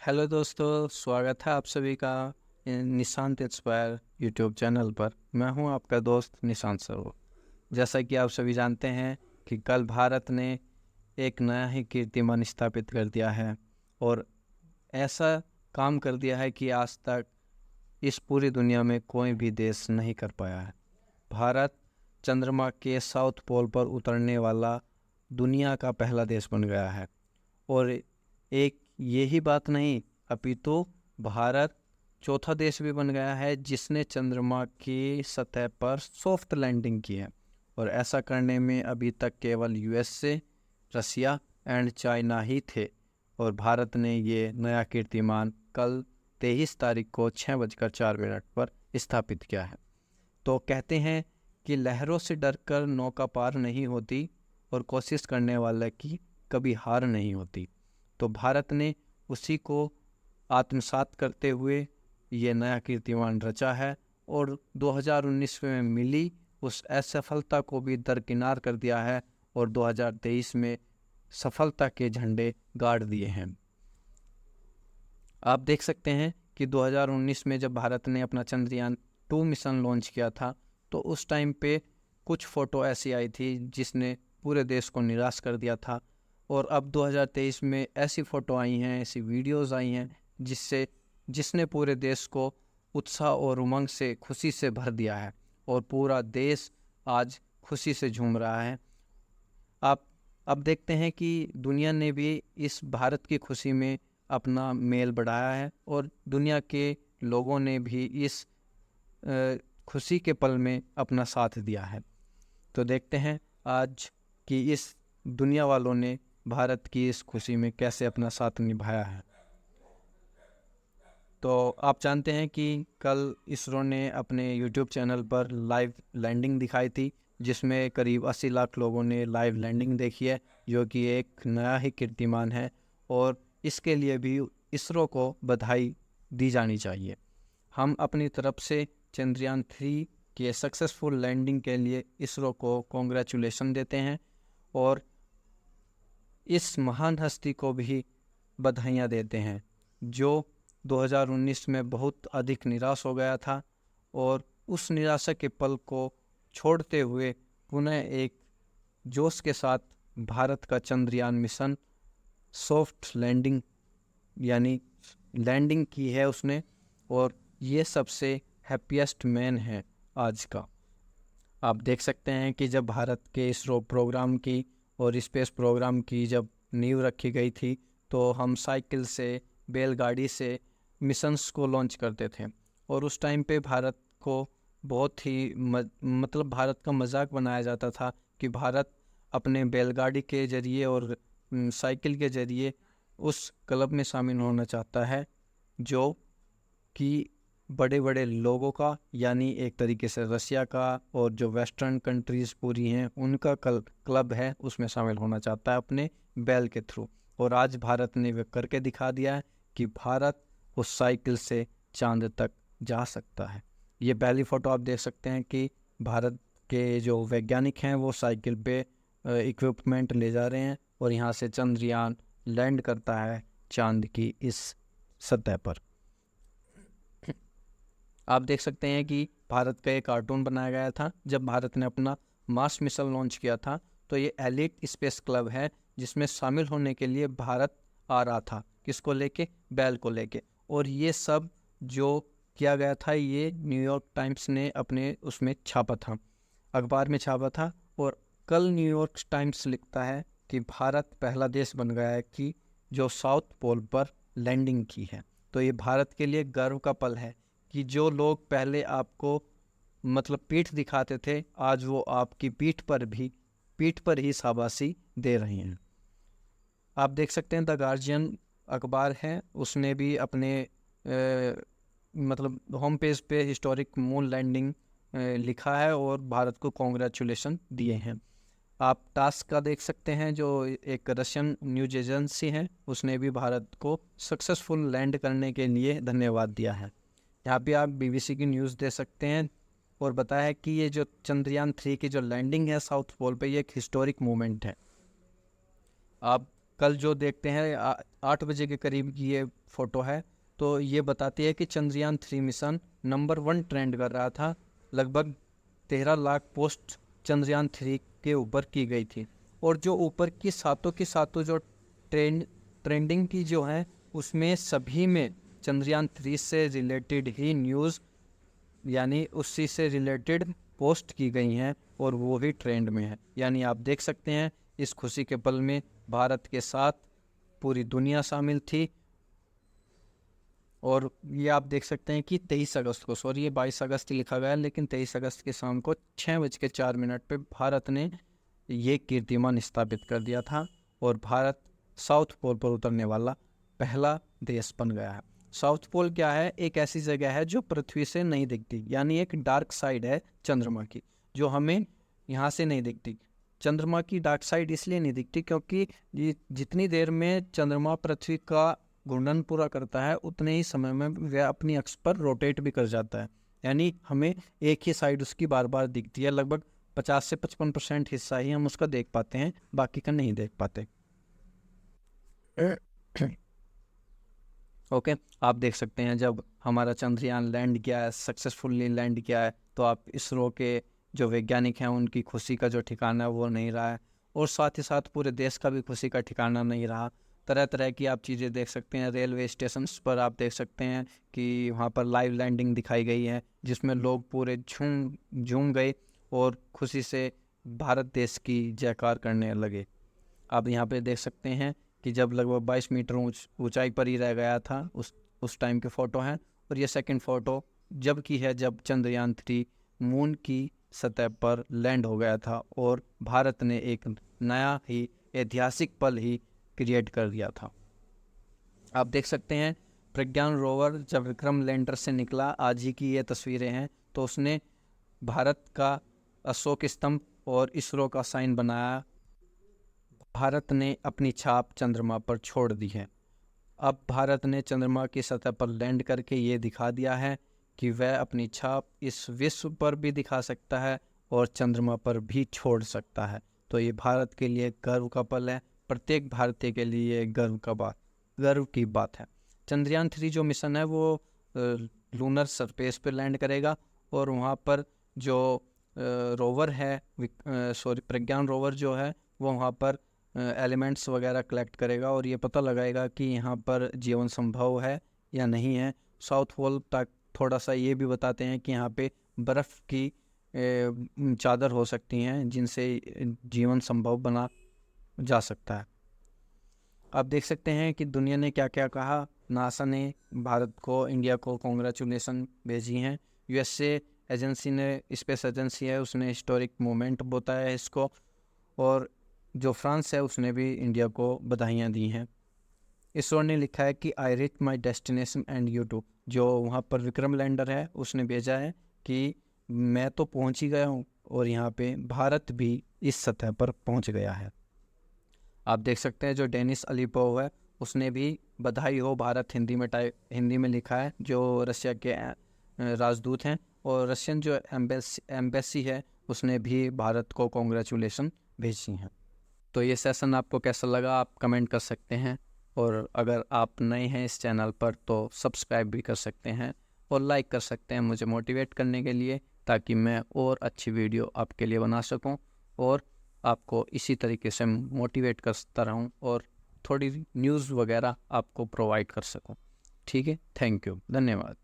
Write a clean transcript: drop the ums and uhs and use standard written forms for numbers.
Hello दोस्तों, स्वागत है आप सभी का निशांत इंस्पायर यूट्यूब चैनल पर। मैं हूं आपका दोस्त निशांत सर। जैसा कि आप सभी जानते हैं कि कल भारत ने एक नया ही कीर्तिमान स्थापित कर दिया है और ऐसा काम कर दिया है कि आज तक इस पूरी दुनिया में कोई भी देश नहीं कर पाया है। भारत चंद्रमा के साउथ पोल पर उतरने वाला दुनिया का पहला देश बन गया है। और एक यही बात नहीं, अपितु भारत चौथा देश भी बन गया है जिसने चंद्रमा की सतह पर सॉफ्ट लैंडिंग की है। और ऐसा करने में अभी तक केवल यूएसए, रसिया एंड चाइना ही थे। और भारत ने ये नया कीर्तिमान कल 23 तारीख को 6:04 पर स्थापित किया है। तो कहते हैं कि लहरों से डरकर नौका पार नहीं होती और कोशिश करने वाले की कभी हार नहीं होती। तो भारत ने उसी को आत्मसात करते हुए ये नया कीर्तिमान रचा है और 2019 में मिली उस असफलता को भी दरकिनार कर दिया है और 2023 में सफलता के झंडे गाड़ दिए हैं। आप देख सकते हैं कि 2019 में जब भारत ने अपना चंद्रयान 2 मिशन लॉन्च किया था तो उस टाइम पे कुछ फ़ोटो ऐसी आई थी जिसने पूरे देश को निराश कर दिया था। और अब 2023 में ऐसी फ़ोटो आई हैं, ऐसी वीडियोस आई हैं जिसने पूरे देश को उत्साह और उमंग से, खुशी से भर दिया है और पूरा देश आज खुशी से झूम रहा है। आप अब देखते हैं कि दुनिया ने भी इस भारत की खुशी में अपना मेल बढ़ाया है और दुनिया के लोगों ने भी इस खुशी के पल में अपना साथ दिया है। तो देखते हैं आज कि इस दुनिया वालों ने भारत की इस खुशी में कैसे अपना साथ निभाया है। तो आप जानते हैं कि कल इसरो ने अपने यूट्यूब चैनल पर लाइव लैंडिंग दिखाई थी जिसमें करीब 80 लाख लोगों ने लाइव लैंडिंग देखी है, जो कि एक नया ही कीर्तिमान है और इसके लिए भी इसरो को बधाई दी जानी चाहिए। हम अपनी तरफ से चंद्रयान 3 के सक्सेसफुल लैंडिंग के लिए इसरो को कॉन्ग्रेचुलेशन देते हैं और इस महान हस्ती को भी बधाइयाँ देते हैं जो 2019 में बहुत अधिक निराश हो गया था और उस निराशा के पल को छोड़ते हुए पुनः एक जोश के साथ भारत का चंद्रयान मिशन सॉफ्ट लैंडिंग यानी लैंडिंग की है उसने। और ये सबसे हैप्पीएस्ट मैन है आज का। आप देख सकते हैं कि जब भारत के इसरो प्रोग्राम की और स्पेस प्रोग्राम की जब नींव रखी गई थी तो हम साइकिल से, बैलगाड़ी से मिशंस को लॉन्च करते थे और उस टाइम पे भारत को बहुत ही मतलब भारत का मजाक बनाया जाता था कि भारत अपने बैलगाड़ी के ज़रिए और साइकिल के ज़रिए उस क्लब में शामिल होना चाहता है जो कि बड़े बड़े लोगों का, यानी एक तरीके से रसिया का और जो वेस्टर्न कंट्रीज़ पूरी हैं उनका क्लब है, उसमें शामिल होना चाहता है अपने बैल के थ्रू। और आज भारत ने वे करके दिखा दिया है कि भारत उस साइकिल से चांद तक जा सकता है। ये पहली फ़ोटो आप देख सकते हैं कि भारत के जो वैज्ञानिक हैं वो साइकिल पे इक्विपमेंट ले जा रहे हैं और यहाँ से चंद्रयान लैंड करता है चांद की इस सतह पर। आप देख सकते हैं कि भारत का एक कार्टून बनाया गया था जब भारत ने अपना मार्स मिशन लॉन्च किया था। तो ये एलिट स्पेस क्लब है जिसमें शामिल होने के लिए भारत आ रहा था, किसको लेके? बैल को लेके। और ये सब जो किया गया था ये न्यूयॉर्क टाइम्स ने अपने उसमें छापा था, अखबार में छापा था। और कल न्यूयॉर्क टाइम्स लिखता है कि भारत पहला देश बन गया है कि जो साउथ पोल पर लैंडिंग की है। तो ये भारत के लिए गर्व का पल है कि जो लोग पहले आपको मतलब पीठ दिखाते थे आज वो आपकी पीठ पर ही शाबाशी दे रहे हैं। आप देख सकते हैं द गार्जियन अखबार है, उसने भी अपने मतलब होम पेज पे हिस्टोरिक मून लैंडिंग लिखा है और भारत को कॉन्ग्रेचुलेशन दिए हैं। आप टास्क का देख सकते हैं जो एक रशियन न्यूज एजेंसी है, उसने भी भारत को सक्सेसफुल लैंड करने के लिए धन्यवाद दिया है। यहाँ पे आप बीबीसी की न्यूज़ दे सकते हैं और बताया है कि ये जो चंद्रयान 3 की जो लैंडिंग है साउथ पोल पे ये एक हिस्टोरिक मोमेंट है। आप कल जो देखते हैं 8 बजे के करीब की ये फ़ोटो है, तो ये बताती है कि चंद्रयान 3 मिशन नंबर 1 ट्रेंड कर रहा था। लगभग 13 लाख पोस्ट चंद्रयान 3 के ऊपर की गई थी, और जो ऊपर की सातों जो ट्रेंडिंग की जो है, उसमें सभी में चंद्रयान 3 से रिलेटेड ही न्यूज़, यानी उसी से रिलेटेड पोस्ट की गई हैं, और वो ही ट्रेंड में है। यानी आप देख सकते हैं इस खुशी के पल में भारत के साथ पूरी दुनिया शामिल थी। और ये आप देख सकते हैं कि 23 अगस्त को, सॉरी ये 22 अगस्त लिखा गया है, लेकिन 23 अगस्त के शाम को 6:04 पे भारत ने ये कीर्तिमान स्थापित कर दिया था, और भारत साउथ पोल पर उतरने वाला पहला देश बन गया है। साउथ पोल क्या है? एक ऐसी जगह है जो पृथ्वी से नहीं दिखती, यानी एक डार्क साइड है चंद्रमा की, जो हमें यहाँ से नहीं दिखती। चंद्रमा की डार्क साइड इसलिए नहीं दिखती क्योंकि जितनी देर में चंद्रमा पृथ्वी का घूर्णन पूरा करता है, उतने ही समय में वह अपनी अक्ष पर रोटेट भी कर जाता है। यानी हमें एक ही साइड उसकी बार बार दिखती है। लगभग 50 से 55% हिस्सा ही हम उसका देख पाते हैं, बाकी का नहीं देख पाते। ओके, आप देख सकते हैं जब हमारा चंद्रयान लैंड किया है, सक्सेसफुली लैंड किया है, तो आप इसरो के जो वैज्ञानिक हैं उनकी खुशी का जो ठिकाना है वो नहीं रहा है, और साथ ही साथ पूरे देश का भी खुशी का ठिकाना नहीं रहा। तरह तरह की आप चीज़ें देख सकते हैं। रेलवे स्टेशन पर आप देख सकते हैं कि वहाँ पर लाइव लैंडिंग दिखाई गई है, जिसमें लोग पूरे झूम गए और खुशी से भारत देश की जयकार करने लगे। आप यहाँ पे देख सकते हैं कि जब लगभग 22 मीटर ऊंचाई पर ही रह गया था, उस टाइम के फ़ोटो हैं। और ये सेकंड फ़ोटो जब की है, जब चंद्रयान 3 मून की सतह पर लैंड हो गया था, और भारत ने एक नया ही ऐतिहासिक पल ही क्रिएट कर दिया था। आप देख सकते हैं प्रज्ञान रोवर जब विक्रम लैंडर से निकला, आज ही की ये तस्वीरें हैं, तो उसने भारत का अशोक स्तंभ और इसरो का साइन बनाया। भारत ने अपनी छाप चंद्रमा पर छोड़ दी है। अब भारत ने चंद्रमा की सतह पर लैंड करके ये दिखा दिया है कि वह अपनी छाप इस विश्व पर भी दिखा सकता है और चंद्रमा पर भी छोड़ सकता है। तो ये भारत के लिए गर्व का पल है, प्रत्येक भारतीय के लिए गर्व की बात है। चंद्रयान 3 जो मिशन है वो लूनर सरफेस पर लैंड करेगा, और वहाँ पर जो रोवर है, प्रज्ञान रोवर जो है, वो वहाँ पर एलिमेंट्स वगैरह कलेक्ट करेगा, और ये पता लगाएगा कि यहाँ पर जीवन संभव है या नहीं है। साउथ पोल तक थोड़ा सा ये भी बताते हैं कि यहाँ पे बर्फ़ की चादर हो सकती हैं, जिनसे जीवन संभव बना जा सकता है। आप देख सकते हैं कि दुनिया ने क्या क्या कहा। नासा ने भारत को, इंडिया को कॉन्ग्रेचुलेसन भेजी हैं। यूएसए एजेंसी ने, स्पेस एजेंसी है, उसने हिस्टोरिक मोमेंट बताया है इसको, और जो फ्रांस है उसने भी इंडिया को बधाइयाँ दी हैं। इसरो ने लिखा है कि I reach my destination and you too. जो वहाँ पर विक्रम लैंडर है उसने भेजा है कि मैं तो पहुँच ही गया हूँ, और यहाँ पे भारत भी इस सतह पर पहुँच गया है। आप देख सकते हैं जो डेनिस अलीपोव है, उसने भी बधाई हो भारत हिंदी में लिखा है, जो रशिया के राजदूत हैं, और रशियन जो एम्बेसी है उसने भी भारत को कॉन्ग्रेचुलेसन भेजी हैं। तो ये सेशन आपको कैसा लगा आप कमेंट कर सकते हैं, और अगर आप नए हैं इस चैनल पर तो सब्सक्राइब भी कर सकते हैं और लाइक कर सकते हैं मुझे मोटिवेट करने के लिए, ताकि मैं और अच्छी वीडियो आपके लिए बना सकूं और आपको इसी तरीके से मोटिवेट करता रहूं और थोड़ी न्यूज़ वगैरह आपको प्रोवाइड कर सकूं। ठीक है, थैंक यू, धन्यवाद।